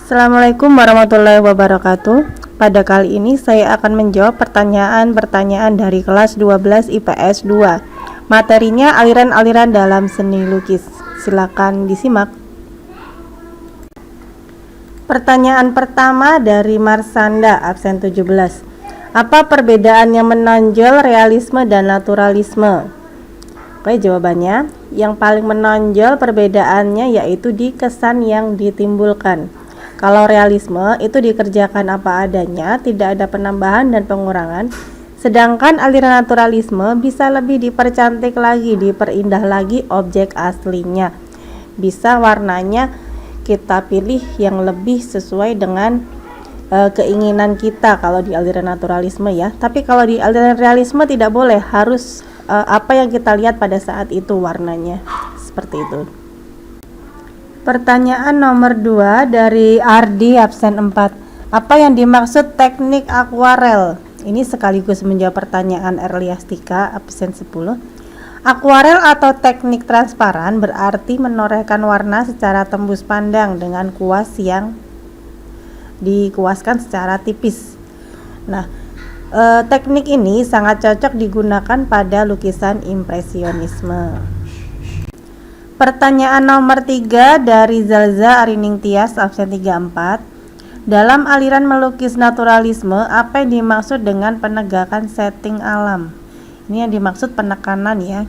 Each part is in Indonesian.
Assalamualaikum warahmatullahi wabarakatuh. Pada kali ini saya akan menjawab pertanyaan-pertanyaan dari kelas 12 IPS 2. Materinya aliran-aliran dalam seni lukis. Silakan disimak. Pertanyaan pertama dari Marsanda, absen 17. Apa perbedaan yang menonjol realisme dan naturalisme? Oke, jawabannya, yang paling menonjol perbedaannya yaitu di kesan yang ditimbulkan. Kalau realisme itu dikerjakan apa adanya, tidak ada penambahan dan pengurangan. Sedangkan aliran naturalisme bisa lebih dipercantik lagi, diperindah lagi objek aslinya. Bisa warnanya kita pilih yang lebih sesuai dengan keinginan kita kalau di aliran naturalisme ya. Tapi kalau di aliran realisme tidak boleh, harus apa yang kita lihat pada saat itu warnanya. Seperti itu. Pertanyaan nomor 2 dari Ardi, absen 4. Apa yang dimaksud teknik akuarel? Ini sekaligus menjawab pertanyaan Erliastika, absen 10. Akuarel atau teknik transparan berarti menorehkan warna secara tembus pandang dengan kuas yang dikuaskan secara tipis. Nah, teknik ini sangat cocok digunakan pada lukisan impresionisme. Pertanyaan nomor 3 dari Zalza Arining Tias, absen 34. Dalam aliran melukis naturalisme, apa yang dimaksud dengan penegakan setting alam? Ini yang dimaksud penekanan ya.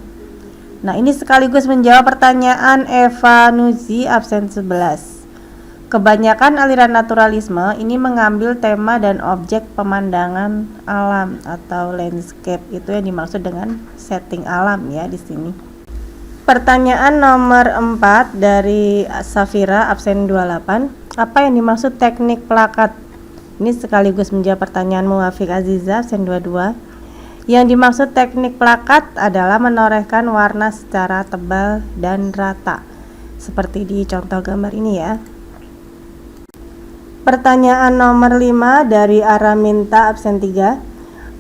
Nah, ini sekaligus menjawab pertanyaan Eva Nuzi, absen 11. Kebanyakan aliran naturalisme ini mengambil tema dan objek pemandangan alam atau landscape. Itu yang dimaksud dengan setting alam ya di sini. Pertanyaan nomor 4 dari Safira, absen 28. Apa yang dimaksud teknik plakat? Ini sekaligus menjawab pertanyaan Muwafiq Aziza, absen 22. Yang dimaksud teknik plakat adalah menorehkan warna secara tebal dan rata, seperti di contoh gambar ini ya. Pertanyaan nomor 5 dari Araminta, absen 3.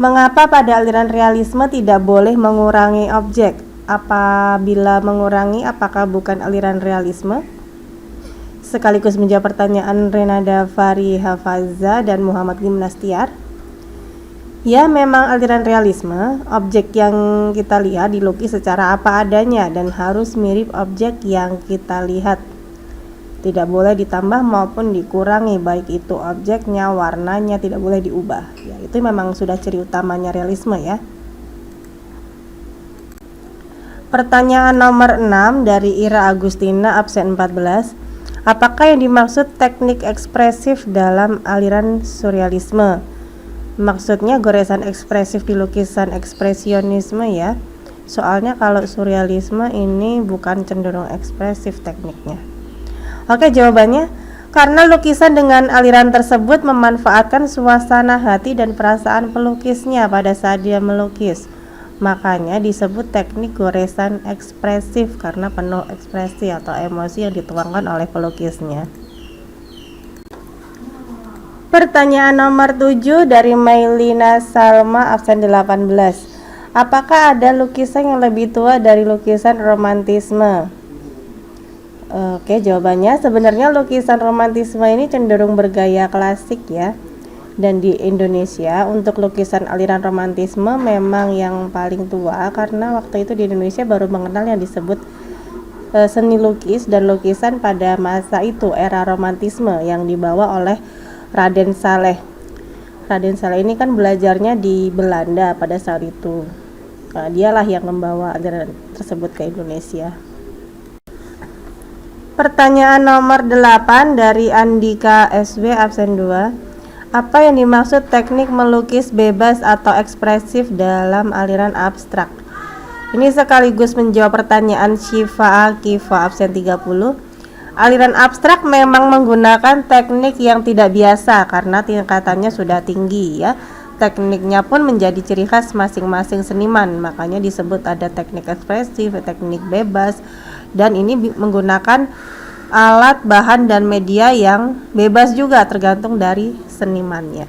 Mengapa pada aliran realisme tidak boleh mengurangi objek? Apabila mengurangi, apakah bukan aliran realisme? Sekaligus menjawab pertanyaan Renada Fari Hafaza dan Muhammad Gimnastiar. Ya, memang aliran realisme, objek yang kita lihat dilukis secara apa adanya dan harus mirip objek yang kita lihat. Tidak boleh ditambah maupun dikurangi, baik itu objeknya, warnanya, tidak boleh diubah. Ya, itu memang sudah ciri utamanya realisme ya. Pertanyaan nomor 6 dari Ira Agustina, absen 14. Apakah yang dimaksud teknik ekspresif dalam aliran surrealisme? Maksudnya goresan ekspresif di lukisan ekspresionisme ya. Soalnya kalau surrealisme ini bukan cenderung ekspresif tekniknya. Oke, jawabannya, karena lukisan dengan aliran tersebut memanfaatkan suasana hati dan perasaan pelukisnya pada saat dia melukis. Makanya disebut teknik goresan ekspresif karena penuh ekspresi atau emosi yang dituangkan oleh pelukisnya. Pertanyaan nomor 7 dari Mailina Salma, absen 18. Apakah ada lukisan yang lebih tua dari lukisan romantisme? Oke, jawabannya, sebenarnya lukisan romantisme ini cenderung bergaya klasik ya. Dan di Indonesia untuk lukisan aliran romantisme memang yang paling tua, karena waktu itu di Indonesia baru mengenal yang disebut seni lukis dan lukisan pada masa itu, era romantisme yang dibawa oleh Raden Saleh. Raden Saleh ini kan belajarnya di Belanda pada saat itu. Dialah yang membawa aliran tersebut ke Indonesia. Pertanyaan nomor 8 dari Andika SW, absen 2. Apa yang dimaksud teknik melukis bebas atau ekspresif dalam aliran abstrak? Ini sekaligus menjawab pertanyaan Syifa Akifa, absen 30. Aliran abstrak memang menggunakan teknik yang tidak biasa karena tingkatannya sudah tinggi ya. Tekniknya pun menjadi ciri khas masing-masing seniman, makanya disebut ada teknik ekspresif, teknik bebas, dan ini menggunakan alat, bahan, dan media yang bebas juga tergantung dari senimannya.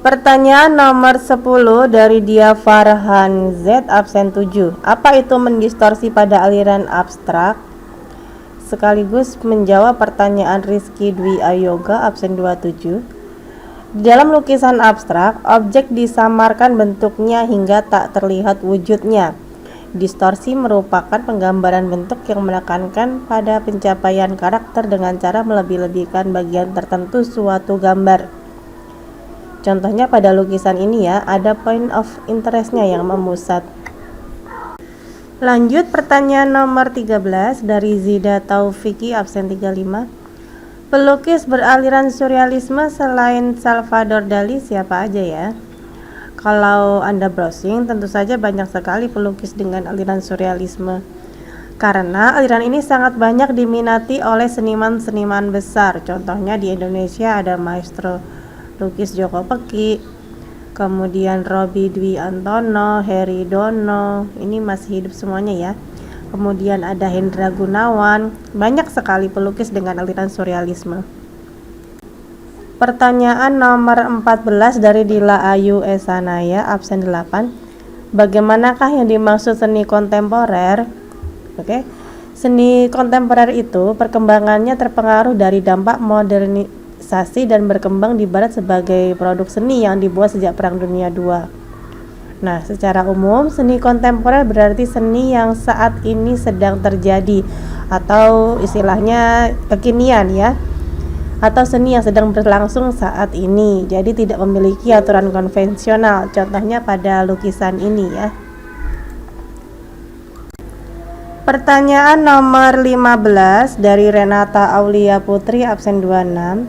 Pertanyaan nomor 10 dari Dia Farhan Z, absen 7. Apa itu mendistorsi pada aliran abstrak? sekaligus menjawab pertanyaan Rizky Dwi Ayoga absen 27. Di dalam lukisan abstrak, objek disamarkan bentuknya hingga tak terlihat wujudnya. Distorsi merupakan penggambaran bentuk yang menekankan pada pencapaian karakter dengan cara melebih-lebihkan bagian tertentu suatu gambar. Contohnya pada lukisan ini ya, ada point of interest-nya yang memusat. Lanjut pertanyaan nomor 13 dari Zida Taufiki absen 35. Pelukis beraliran surrealisme selain Salvador Dali siapa aja ya? Kalau Anda browsing, tentu saja banyak sekali pelukis dengan aliran surrealisme. Karena aliran ini sangat banyak diminati oleh seniman-seniman besar. Contohnya di Indonesia ada maestro lukis Joko Peki, kemudian Robi Dwi Antono, Heri Dono, ini masih hidup semuanya ya. Kemudian ada Hendra Gunawan, banyak sekali pelukis dengan aliran surrealisme. Pertanyaan nomor 14 dari Dila Ayu Esanaya absen 8. Bagaimanakah yang dimaksud seni kontemporer? Oke. Seni kontemporer itu perkembangannya terpengaruh dari dampak modernisasi dan berkembang di barat sebagai produk seni yang dibuat sejak Perang Dunia II. Nah, secara umum seni kontemporer berarti seni yang saat ini sedang terjadi atau istilahnya kekinian ya, atau seni yang sedang berlangsung saat ini, jadi tidak memiliki aturan konvensional. Contohnya pada lukisan ini ya. Pertanyaan nomor 15 dari Renata Aulia Putri absen 26.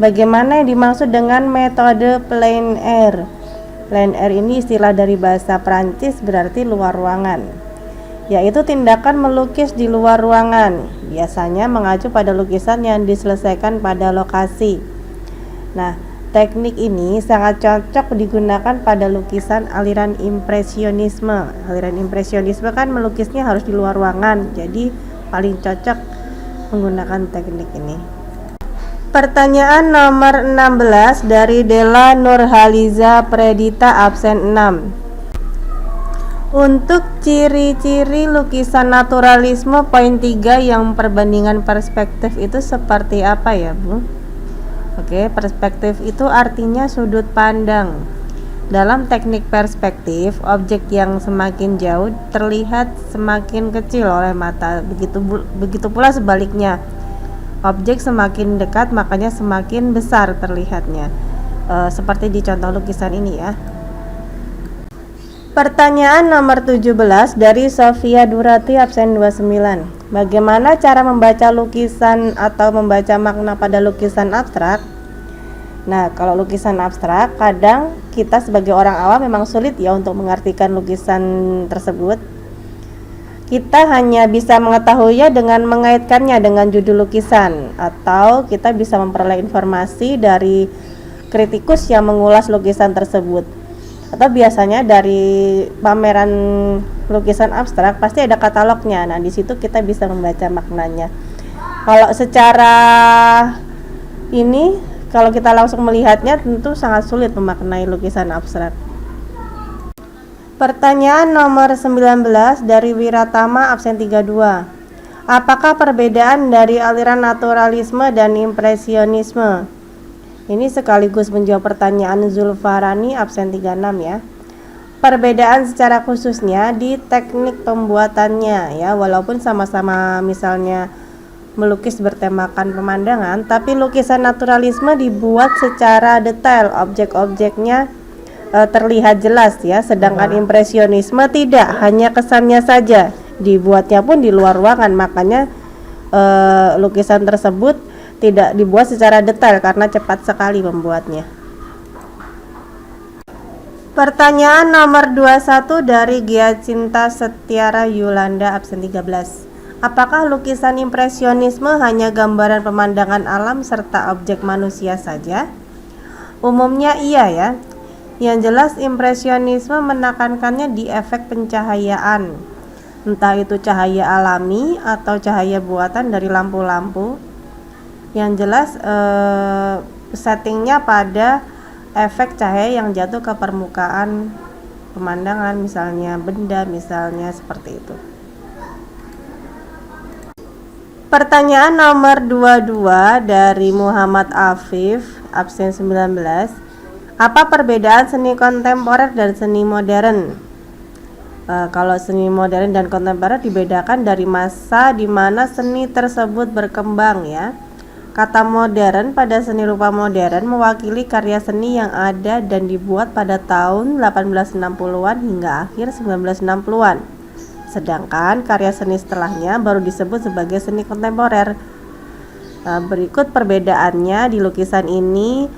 Bagaimana yang dimaksud dengan metode plein air? Plein air ini istilah dari bahasa Prancis berarti luar ruangan, yaitu tindakan melukis di luar ruangan, biasanya mengacu pada lukisan yang diselesaikan pada lokasi. Nah, teknik ini sangat cocok digunakan pada lukisan aliran impresionisme. Aliran impresionisme kan melukisnya harus di luar ruangan, jadi paling cocok menggunakan teknik ini. Pertanyaan nomor 16 dari Della Nurhaliza Predita absen 6. Untuk ciri-ciri lukisan naturalisme poin 3 yang perbandingan perspektif itu seperti apa ya, Bu? Oke, perspektif itu artinya sudut pandang. Dalam teknik perspektif, objek yang semakin jauh terlihat semakin kecil oleh mata. Begitu pula sebaliknya. Objek semakin dekat makanya semakin besar terlihatnya. Seperti di contoh lukisan ini ya. Pertanyaan nomor 17 dari Sofia Durati absen 29. Bagaimana cara membaca lukisan atau membaca makna pada lukisan abstrak? Nah, kalau lukisan abstrak kadang kita sebagai orang awam memang sulit ya untuk mengartikan lukisan tersebut. Kita hanya bisa mengetahuinya dengan mengaitkannya dengan judul lukisan, atau kita bisa memperoleh informasi dari kritikus yang mengulas lukisan tersebut. Atau biasanya dari pameran lukisan abstrak pasti ada katalognya. Nah, di situ kita bisa membaca maknanya. Kalau secara ini, kalau kita langsung melihatnya tentu sangat sulit memaknai lukisan abstrak. Pertanyaan nomor 19 dari Wiratama absen 32. Apakah perbedaan dari aliran naturalisme dan impresionisme? Ini sekaligus menjawab pertanyaan Zulfarani absen 36 ya. Perbedaan secara khususnya di teknik pembuatannya ya, walaupun sama-sama misalnya melukis bertemakan pemandangan, tapi lukisan naturalisme dibuat secara detail, objek-objeknya terlihat jelas ya, sedangkan impresionisme tidak, hanya kesannya saja, dibuatnya pun di luar ruangan, makanya lukisan tersebut tidak dibuat secara detail karena cepat sekali membuatnya. Pertanyaan nomor 21 dari Giacinta Setiara Yulanda absen 13. Apakah lukisan impresionisme hanya gambaran pemandangan alam serta objek manusia saja? Umumnya iya ya. Yang jelas impresionisme menekankannya di efek pencahayaan, entah itu cahaya alami atau cahaya buatan dari lampu-lampu. Yang jelas settingnya pada efek cahaya yang jatuh ke permukaan pemandangan, misalnya benda, misalnya seperti itu. Pertanyaan nomor 22 dari Muhammad Afif, absen 19. Apa perbedaan seni kontemporer dan seni modern? Kalau seni modern dan kontemporer dibedakan dari masa di mana seni tersebut berkembang ya. Kata modern pada seni rupa modern mewakili karya seni yang ada dan dibuat pada tahun 1860-an hingga akhir 1960-an. Sedangkan karya seni setelahnya baru disebut sebagai seni kontemporer. Berikut perbedaannya di lukisan ini.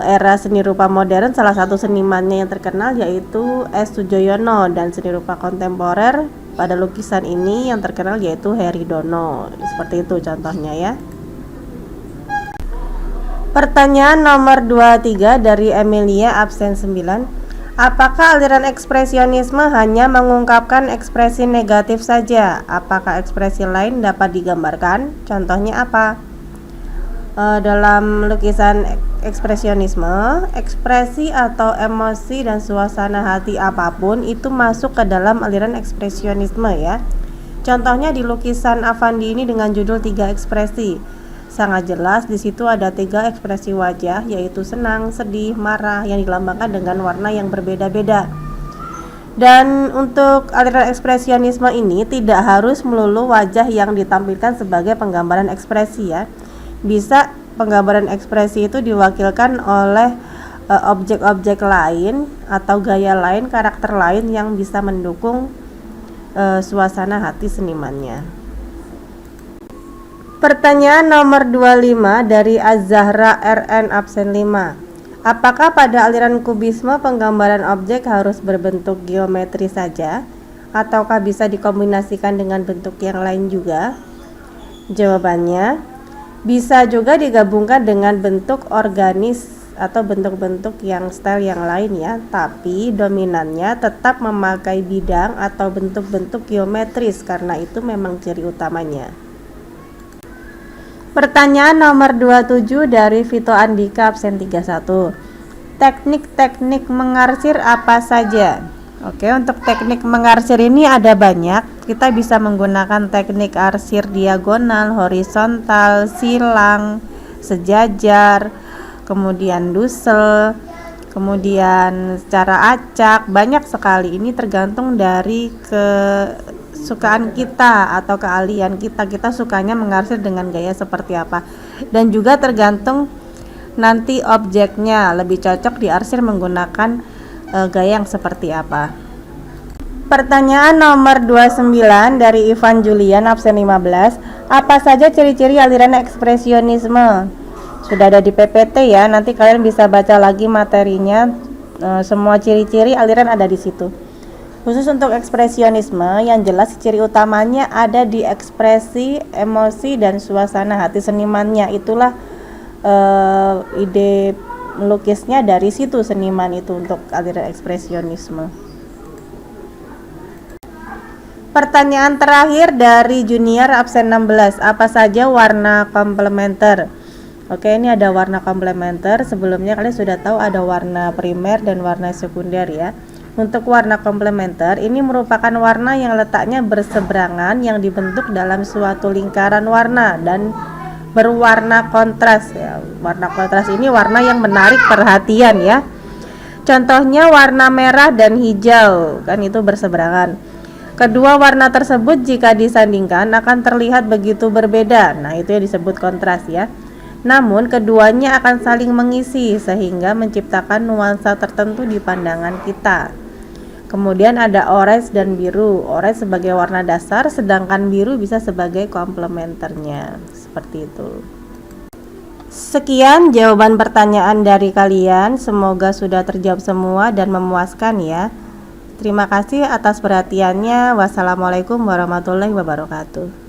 Era seni rupa modern salah satu senimannya yang terkenal yaitu S. Sujoyono, dan seni rupa kontemporer pada lukisan ini yang terkenal yaitu Heri Dono. Seperti itu contohnya ya. Pertanyaan nomor 23 dari Emilia, absen 9. Apakah aliran ekspresionisme hanya mengungkapkan ekspresi negatif saja? Apakah ekspresi lain dapat digambarkan? Contohnya apa? Dalam lukisan ekspresionisme, ekspresi atau emosi dan suasana hati apapun itu masuk ke dalam aliran ekspresionisme ya. Contohnya di lukisan Afandi ini dengan judul 3 ekspresi. Sangat jelas di situ ada 3 ekspresi wajah, yaitu senang, sedih, marah, yang dilambangkan dengan warna yang berbeda-beda. Dan untuk aliran ekspresionisme ini tidak harus melulu wajah yang ditampilkan sebagai penggambaran ekspresi ya. Bisa penggambaran ekspresi itu diwakilkan oleh objek-objek lain atau gaya lain, karakter lain yang bisa mendukung suasana hati senimannya. Pertanyaan nomor 25 dari Az-Zahra RN, absen 5. Apakah pada aliran kubisme penggambaran objek harus berbentuk geometri saja ataukah bisa dikombinasikan dengan bentuk yang lain juga? Jawabannya, bisa juga digabungkan dengan bentuk organis atau bentuk-bentuk yang style yang lain ya, tapi dominannya tetap memakai bidang atau bentuk-bentuk geometris karena itu memang ciri utamanya. Pertanyaan nomor 27 dari Vito Andika, absen 31. Teknik-teknik mengarsir apa saja? Oke, untuk teknik mengarsir ini ada banyak. Kita bisa menggunakan teknik arsir diagonal, horizontal, silang, sejajar, kemudian dusel, kemudian secara acak, banyak sekali. Ini tergantung dari kesukaan kita atau keahlian kita. Kita sukanya mengarsir dengan gaya seperti apa, dan juga tergantung nanti objeknya, lebih cocok diarsir menggunakan gaya yang seperti apa. Pertanyaan nomor 29 dari Ivan Julian, absen 15. Apa saja ciri-ciri aliran ekspresionisme? Sudah ada di PPT ya, nanti kalian bisa baca lagi materinya. Semua ciri-ciri aliran ada di situ. Khusus untuk ekspresionisme, yang jelas ciri utamanya ada di ekspresi, emosi, dan suasana hati senimannya. Itulah ide melukisnya dari situ seniman itu untuk aliran ekspresionisme. Pertanyaan terakhir dari Junior, absen 16. Apa saja warna komplementer? Oke, ini ada warna komplementer. Sebelumnya kalian sudah tahu ada warna primer dan warna sekunder ya. Untuk warna komplementer ini merupakan warna yang letaknya berseberangan yang dibentuk dalam suatu lingkaran warna dan berwarna kontras ya. Warna kontras ini warna yang menarik perhatian ya. Contohnya warna merah dan hijau, kan itu berseberangan. Kedua warna tersebut jika disandingkan akan terlihat begitu berbeda. Nah, itu yang disebut kontras ya. Namun keduanya akan saling mengisi sehingga menciptakan nuansa tertentu di pandangan kita. Kemudian ada orange dan biru. Orange sebagai warna dasar, sedangkan biru bisa sebagai komplementernya. Seperti itu. Sekian jawaban pertanyaan dari kalian. Semoga sudah terjawab semua dan memuaskan ya. Terima kasih atas perhatiannya. Wassalamualaikum warahmatullahi wabarakatuh.